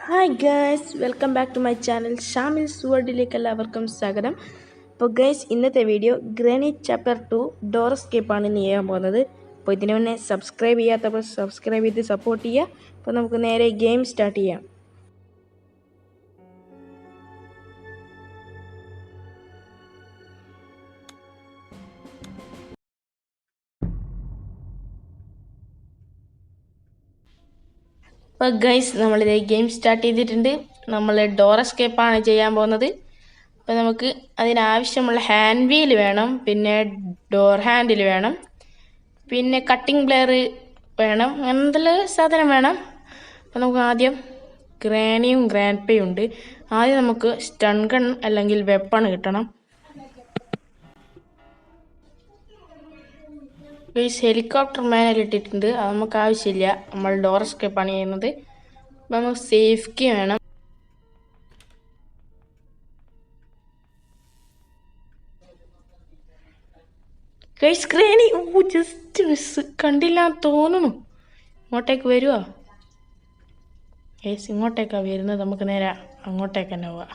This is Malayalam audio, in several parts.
Hi guys, welcome back to my channel Shamils വേൾഡിലേക്ക് എല്ലാവർക്കും സ്വാഗതം. അപ്പോൾ ഗൈസ്, ഇന്നത്തെ വീഡിയോ ഗ്രാനി ചാപ്റ്റർ 2 ഡോർ എസ്കേപ്പാണ് ഇന്ന് ചെയ്യാൻ പോകുന്നത്. അപ്പോൾ ഇതിനു മുന്നേ സബ്സ്ക്രൈബ് ചെയ്യാത്തപ്പോൾ സബ്സ്ക്രൈബ് ചെയ്ത് സപ്പോർട്ട് ചെയ്യുക. അപ്പോൾ നമുക്ക് നേരെ ഗെയിം സ്റ്റാർട്ട് ചെയ്യാം. അപ്പോൾ ഗൈസ്, നമ്മളിത് ഗെയിം സ്റ്റാർട്ട് ചെയ്തിട്ടുണ്ട്. നമ്മൾ ഡോർ എസ്കേപ്പാണ് ചെയ്യാൻ പോകുന്നത്. അപ്പോൾ നമുക്ക് അതിനാവശ്യമുള്ള ഹാൻഡ് വീൽ വേണം, പിന്നെ ഡോർ ഹാൻഡിൽ വേണം, പിന്നെ കട്ടിംഗ് പ്ലെയർ വേണം, എന്തെല്ലാം സാധനം വേണം. അപ്പോൾ നമുക്ക് ആദ്യം ഗ്രാനിയും ഗ്രാൻഡ്പയും ഉണ്ട്. ആദ്യം നമുക്ക് സ്റ്റൺ ഗൺ അല്ലെങ്കിൽ വെപ്പൺ കിട്ടണം. ഹെലികോപ്റ്റർ മേലെ ഇട്ടിട്ടുണ്ട്, അത് നമുക്ക് ആവശ്യമില്ല. നമ്മൾ ഡോർ എസ്കേപ്പാണ് ചെയ്യുന്നത്. അപ്പം നമുക്ക് സേഫ്റ്റി വേണം. ഗ്രാനി ജസ്റ്റ് മിസ്, കണ്ടില്ല തോന്നുന്നു. ഇങ്ങോട്ടേക്ക് വരുമോ? ഇങ്ങോട്ടേക്കാണ് വരുന്നത്. നമുക്ക് നേരെ അങ്ങോട്ടേക്ക് തന്നെ പോവാം.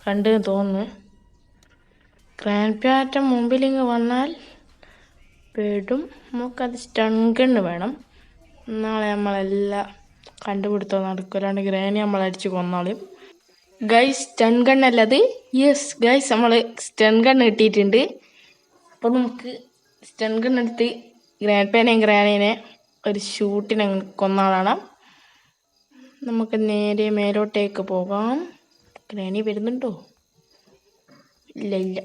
കണ്ട് തോന്നുന്നു. ഗ്രാൻഡ് പാറ്റ മുമ്പിലിങ്ങ് വന്നാൽ പെടും. നമുക്കത് സ്റ്റൺ ഗണ്ണ് വേണം. നാളെ നമ്മളെല്ലാം കണ്ടുപിടുത്തം നടക്കില്ലാണ്ട് ഗ്രാനി നമ്മളടിച്ച് കൊന്നാളും. ഗൈസ്, സ്റ്റൺ ഗണ്ണല്ലത്. യെസ് ഗൈസ്, നമ്മൾ സ്റ്റൺ ഗണ്ണ് കിട്ടിയിട്ടുണ്ട്. അപ്പോൾ നമുക്ക് സ്റ്റൺ ഗണ്ണെടുത്ത് ഗ്രാൻഡ് പേനെയും ഗ്രാനീനെ ഒരു ഷൂട്ടിനെ കൊന്നാളാണ്. നമുക്ക് നേരെ മേലോട്ടേക്ക് പോകാം. ഗ്രാനി വരുന്നുണ്ടോ? ഇല്ല ഇല്ല.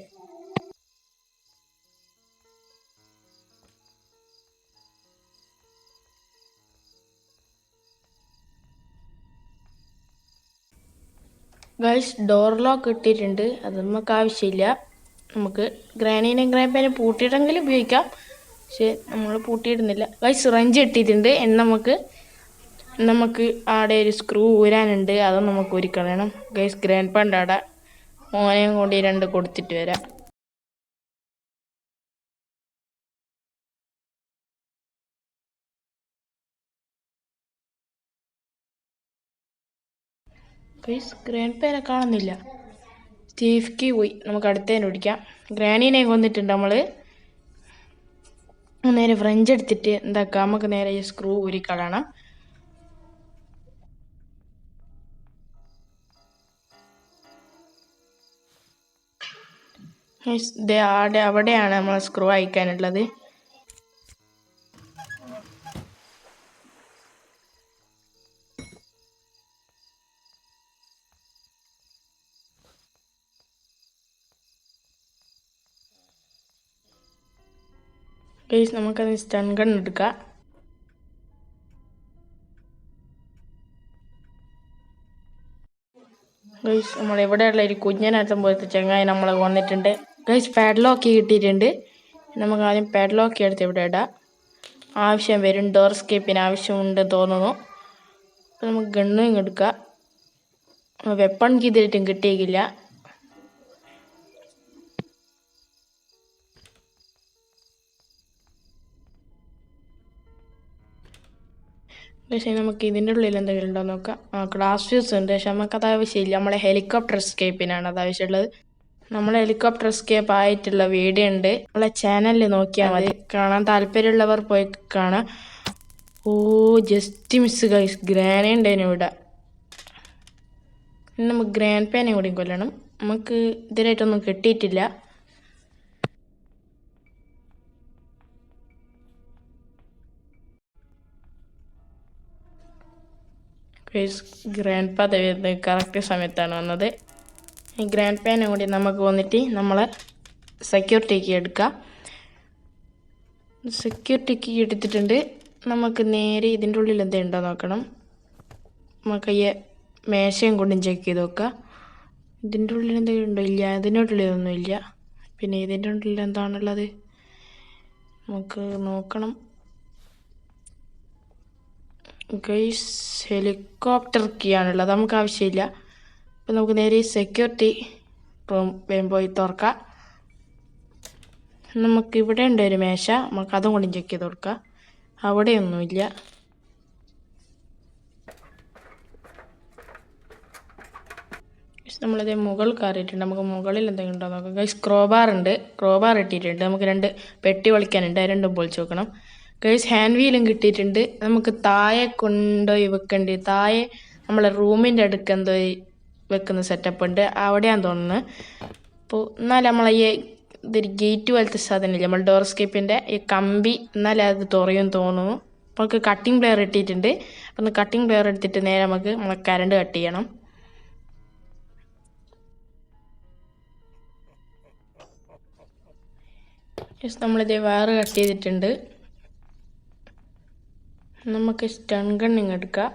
ഗൈസ്, ഡോർ ലോക്ക് ഇട്ടിട്ടുണ്ട്, അത് നമുക്ക് ആവശ്യമില്ല. നമുക്ക് ഗ്രാനീനെയും ഗ്രാൻഡ് പേനെയും പൂട്ടിയിട്ടെങ്കിലും ഉപയോഗിക്കാം, പക്ഷെ നമ്മൾ പൂട്ടിയിടുന്നില്ല. ഗൈസ്, റഞ്ച് ഇട്ടിട്ടുണ്ട്. നമുക്ക് ആടെ ഒരു സ്ക്രൂ ഊരാനുണ്ട്, അതും നമുക്ക് ഊരിക്കളയണം. ഗൈസ്, ഗ്രാൻഡ് പാൻ്റെ ആടെ മോനെയും കൊണ്ട് 2 കൊടുത്തിട്ട് വരാം. ഗൈസ്, ഗ്രാൻഡ് പേനെ കാണുന്നില്ല. സ്റ്റീഫ്ക്ക് പോയി. നമുക്ക് അടുത്തതിനെ ഓടിക്കാം. ഗ്രാനീനെ കൊന്നിട്ടുണ്ട് നമ്മൾ. നേരെ ഫ്രഞ്ച് എടുത്തിട്ട് എന്താക്കാം, നമുക്ക് നേരെ ഈ സ്ക്രൂ ഊരിക്കളയണം. അവിടെയാണ് നമ്മൾ സ്ക്രൂ അയക്കാനുള്ളത്. ഗൈസ്, നമുക്കത് സ്റ്റൺ ഗൺ എടുക്കാം. ഗൈസ്, നമ്മളിവിടെയുള്ള ഒരു കുഞ്ഞനാട്ടം പോലത്തെ ചെങ്ങായി നമ്മളെ വന്നിട്ടുണ്ട്. ഗൈസ്, പാഡ്ലോക്ക് കിട്ടിയിട്ടുണ്ട്. നമുക്ക് ആദ്യം പാഡ്ലോക്ക് എടുത്ത് ഇവിടെ ഇടാം. ആവശ്യം വരും, ഡോർ എസ്കേപ്പിന് ആവശ്യമുണ്ട് തോന്നുന്നു. അപ്പോൾ നമുക്ക് ഗണ്ണും എടുക്കാം. വെപ്പൺ ചെയ്തിട്ടും കിട്ടിയില്ല. പക്ഷേ നമുക്ക് ഇതിൻ്റെ ഉള്ളിൽ എന്തെങ്കിലും ഉണ്ടോ നോക്കാം. ഗ്ലാസ് ഫ്യൂസ് ഉണ്ട്, പക്ഷെ നമുക്കത് ആവശ്യമില്ല. നമ്മളെ ഹെലികോപ്റ്റർ എസ്കേപ്പിനാണ് അത് ആവശ്യമുള്ളത്. നമ്മളെ ഹെലികോപ്റ്റർ എസ്കേപ്പ് ആയിട്ടുള്ള വീഡിയോ ഉണ്ട്, നമ്മളെ ചാനലിൽ നോക്കിയാൽ മതി. കാണാൻ താല്പര്യമുള്ളവർ പോയി കാണാം. ഓ ജസ്റ്റ് മിസ് ഗൈസ്, ഗ്രാനി ഉണ്ടേനു ഇവിടെ. നമുക്ക് ഗ്രാൻഡ് പേനെ കൂടി കൊല്ലണം. നമുക്ക് ഇതിനായിട്ടൊന്നും കിട്ടിയിട്ടില്ല. ഗ്രാൻഡ് പാ കറക്റ്റ് സമയത്താണ് വന്നത്. ഈ ഗ്രാൻഡ് പേനെ കൂടി നമുക്ക് വന്നിട്ട് നമ്മളെ സെക്യൂരിറ്റിക്ക് എടുക്കാം. സെക്യൂരിറ്റിക്ക് എടുത്തിട്ടുണ്ട്. നമുക്ക് നേരെ ഇതിൻ്റെ ഉള്ളിൽ എന്തെങ്കിലും ഉണ്ടോ നോക്കണം. നമുക്ക് ഈ മേശയും കൊണ്ടും ചെക്ക് ചെയ്ത് നോക്കാം. ഇതിൻ്റെ ഉള്ളിൽ എന്തെങ്കിലും ഉണ്ടോ? ഇല്ല, ഇതിൻ്റെ ഉള്ളിലൊന്നും ഇല്ല. പിന്നെ ഇതിൻ്റെ ഉള്ളിൽ എന്താണുള്ളത് നമുക്ക് നോക്കണം. ഗൈസ്, ഹെലികോപ്റ്റർ കീ ആണുള്ളത്, നമുക്ക് ആവശ്യമില്ല. അപ്പം നമുക്ക് നേരെ സെക്യൂരിറ്റി റൂം വേഗം പോയി തുറക്കാം. നമുക്കിവിടെ ഉണ്ട് ഒരു മേശ, നമുക്ക് അതും കൂടി ചെക്ക് ചെയ്ത് കൊടുക്കാം. അവിടെയൊന്നുമില്ല. നമ്മളിത് മുകൾ കയറിയിട്ടുണ്ട്. നമുക്ക് മുകളിൽ എന്തെങ്കിലും ഉണ്ടോ നോക്കാം. ഗൈസ് ക്രോബാർ ഉണ്ട്, ക്രോബാർ ഇട്ടിട്ടുണ്ട്. നമുക്ക് 2 പെട്ടി പൊളിക്കാനുണ്ട്, അത് രണ്ടും പൊളിച്ച് നോക്കണം. ഗൈസ് ഹാൻഡ് വീലും കിട്ടിയിട്ടുണ്ട്. നമുക്ക് താഴെ കൊണ്ടുപോയി വെക്കേണ്ടി, താഴെ നമ്മളെ റൂമിൻ്റെ അടുക്ക് എന്തോ വെക്കുന്ന സെറ്റപ്പ് ഉണ്ട്, അവിടെയാന്ന് തോന്നുന്നു. അപ്പോൾ എന്നാലും നമ്മളെ ഈ ഇതൊരു ഗേറ്റ് പോലത്തെ സാധനമില്ല, നമ്മൾ ഡോർസ്കേപ്പിൻ്റെ ഈ കമ്പി, എന്നാലും അത് തുറയും തോന്നുന്നു. അപ്പോൾ നമുക്ക് കട്ടിങ് പ്ലെയർ ഇട്ടിട്ടുണ്ട്. അപ്പം കട്ടിങ് പ്ലെയർ എടുത്തിട്ട് നേരെ നമുക്ക് നമ്മളെ കറണ്ട് കട്ട് ചെയ്യണം. ജസ്റ്റ് നമ്മളിത് വയറ് കട്ട് ചെയ്തിട്ടുണ്ട്. നമുക്ക് സ്റ്റൺ ഗണ്ണിങ് എടുക്കാം.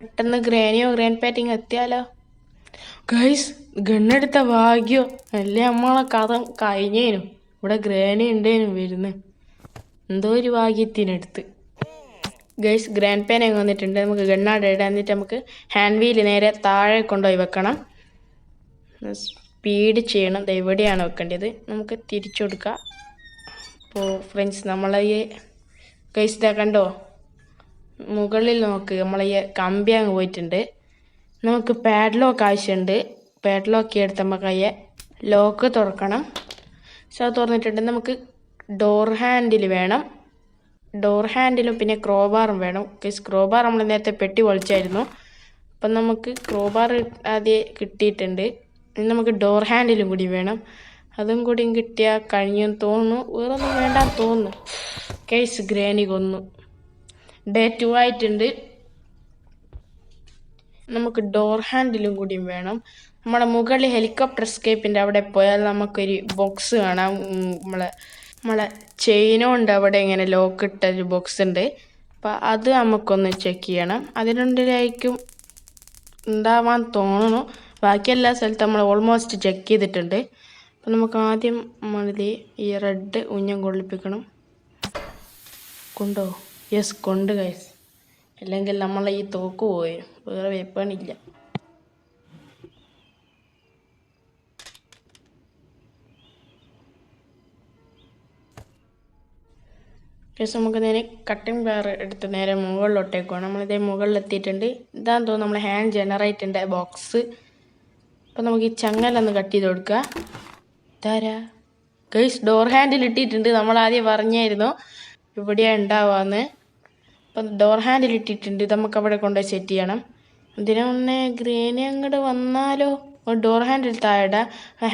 പെട്ടെന്ന് ഗ്രാനിയോ ഗ്രാൻഡ് പാറ്റിങ് എത്തിയാലോ. ഗൈസ് ഗണ്ണെടുത്ത ഭാഗ്യോ, അല്ലേ നമ്മളെ കഥ കഴിഞ്ഞേനും. ഇവിടെ ഗ്രാനി ഉണ്ടേനും വരുന്നു, എന്തോ ഒരു ഭാഗ്യത്തിനടുത്ത്. ഗൈസ് ഗ്രാൻഡ് പാൻ അങ്ങ് വന്നിട്ടുണ്ട്. നമുക്ക് ഗണ്ണാട് ഇടാൻ, എന്നിട്ട് നമുക്ക് ഹാൻഡ് വീല് നേരെ താഴെ കൊണ്ടുപോയി വെക്കണം. സ്പീഡ് ചെയ്യണം. ഇത് എവിടെയാണ് വെക്കേണ്ടത്, നമുക്ക് തിരിച്ചു കൊടുക്കാം. അപ്പോൾ ഫ്രണ്ട്സ് നമ്മളെ ഈ ഗൈസ് ഇതാ കണ്ടോ, മുകളിൽ നോക്ക്, നമ്മളെ ഈ കമ്പി അങ്ങ് പോയിട്ടുണ്ട്. നമുക്ക് പാഡ്ലോക്ക് ആവശ്യമുണ്ട്. പാഡ്ലോക്ക് എടുത്ത് നമുക്ക് ഈ ലോക്ക് തുറക്കണം. സോ അത് തുറന്നിട്ടുണ്ട്. നമുക്ക് ഡോർ ഹാൻഡിൽ വേണം, ഡോർ ഹാൻഡിലും പിന്നെ ക്രോബാറും വേണം. ഗൈസ് ക്രോബാർ നമ്മൾ നേരത്തെ പെട്ടി പൊളിച്ചായിരുന്നു. അപ്പം നമുക്ക് ക്രോബാർ ആദ്യം കിട്ടിയിട്ടുണ്ട്. ഇനി നമുക്ക് ഡോർ ഹാൻഡിലും കൂടി വേണം, അതും കൂടി കിട്ടിയാൽ കഴിഞ്ഞെന്ന് തോന്നുന്നു. വേറൊന്നും വേണ്ടാന്ന് തോന്നുന്നു. ഗൈസ് ഗ്രാനി കൊന്നു. ഡേ 2 ആയിട്ടുണ്ട്. നമുക്ക് ഡോർ ഹാൻഡിലും കൂടിയും വേണം. നമ്മുടെ മുകളിൽ ഹെലികോപ്റ്റർ എസ്കേപ്പിൻ്റെ അവിടെ പോയാൽ നമുക്കൊരു ബോക്സ് കാണാം. നമ്മളെ ചെയിനുണ്ട് അവിടെ ഇങ്ങനെ ലോക്ക് ഇട്ടൊരു ബോക്സ് ഉണ്ട്. അപ്പം അത് നമുക്കൊന്ന് ചെക്ക് ചെയ്യണം. അതിനുള്ളിലായിരിക്കും ഉണ്ടാവാൻ തോന്നുന്നു. ബാക്കി എല്ലാ സ്ഥലത്തും നമ്മൾ ഓൾമോസ്റ്റ് ചെക്ക് ചെയ്തിട്ടുണ്ട്. അപ്പം നമുക്ക് ആദ്യം നമ്മളിത് ഈ റെഡ് ഉഞ്ഞം കൊള്ളിപ്പിക്കണം. കൊണ്ടോ? യെസ് കൊണ്ട് ഗൈസ്, അല്ലെങ്കിൽ നമ്മളെ ഈ തോക്ക് പോയി, വേറെ വെപ്പണില്ല. ഗൈസ് നമുക്ക് നേരെ കട്ടിങ് പ്ലെയർ എടുത്ത് നേരെ മുകളിലോട്ടേക്ക് പോകണം. നമ്മളിതേ മുകളിലെത്തിയിട്ടുണ്ട്. ഇതാന്ന് തോന്നുന്നു നമ്മൾ ഹാൻഡ് ജനറേറ്ററിൻ്റെ ബോക്സ്. അപ്പം നമുക്ക് ഈ ചങ്ങലൊന്ന് കട്ട് ചെയ്ത് കൊടുക്കുക. ഇതാരാ ഗൈസ്, ഡോർ ഹാൻഡിൽ ഇട്ടിട്ടുണ്ട്. നമ്മൾ ആദ്യം പറഞ്ഞായിരുന്നു ഇവിടെയാണ് ഉണ്ടാവാന്ന്. അപ്പം ഡോർ ഹാൻഡിൽ ഇട്ടിട്ടുണ്ട്. ഇത് നമുക്ക് അവിടെ കൊണ്ടുപോയി സെറ്റ് ചെയ്യണം. ഇതിനെ മുന്നേ ഗ്രാനി അങ്ങോട്ട് വന്നാലോ. ഡോർ ഹാൻഡിൽ താഴെ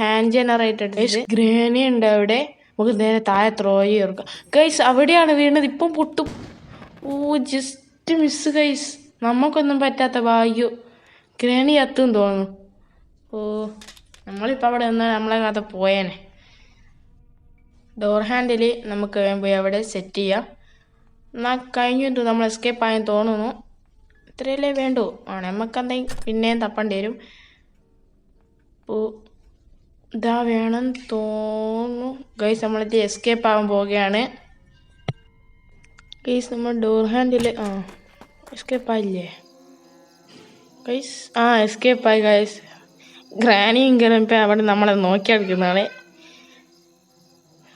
ഹാൻഡ് ജനറേറ്റർ ഗ്രാനി ഉണ്ട് അവിടെ. നമുക്ക് നേരെ താഴെ ത്രോ ചെയ്തെടുക്കാം. ഗൈസ് അവിടെയാണ് വീണത്, ഇപ്പം പൊട്ടും. ഓ ജസ്റ്റ് മിസ് ഗൈസ്, നമുക്കൊന്നും പറ്റാത്ത ഭാഗ്യം. ഗ്രാനി എത്തും തോന്നുന്നു. ഓ നമ്മളിപ്പോൾ അവിടെ നിന്നാൽ നമ്മളെ കഥ പോയേനെ. ഡോർ ഹാൻഡിൽ നമുക്ക് പോയി അവിടെ സെറ്റ് ചെയ്യാം. എന്നാൽ കഴിഞ്ഞു, നമ്മൾ എസ്കേപ്പ് ആയെന്ന് തോന്നുന്നു. ഇത്രയല്ലേ വേണ്ടൂ. ആണ് നമുക്ക് എന്തെങ്കിലും പിന്നെയും തപ്പേണ്ടി വരും. അപ്പോൾ ഇതാ വേണം തോന്നുന്നു. ഗൈസ് നമ്മളിത് എസ്കേപ്പ് ആവാൻ പോവുകയാണ്. ഗൈസ് നമ്മൾ ഡോർ ഹാൻഡിൽ എസ്കേപ്പ് ആയില്ലേ ഗൈസ്? എസ്കേപ്പ് ആയി ഗൈസ്. ഗ്രാനിയും ഇപ്പം അവിടെ നമ്മളെ നോക്കിയെടുക്കുന്നതാണ്.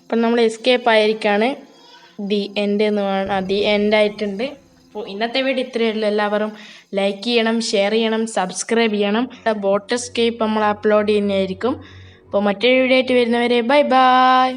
അപ്പം നമ്മൾ എസ്കേപ്പ് ആയിരിക്കാണ്. ദി എൻഡ് എന്ന് വേണം, ദി എൻഡ് ആയിട്ടുണ്ട്. അപ്പോൾ ഇന്നത്തെ വീഡിയോ ഇത്രയേ ഉള്ളൂ. എല്ലാവരും ലൈക്ക് ചെയ്യണം, ഷെയർ ചെയ്യണം, സബ്സ്ക്രൈബ് ചെയ്യണം. ബോട്ട് എസ്കേപ്പ് നമ്മൾ അപ്ലോഡ് ചെയ്യുന്നതായിരിക്കും. അപ്പോൾ മറ്റൊരു വീഡിയോ ആയിട്ട് വരുന്നവരെ ബൈ ബൈ.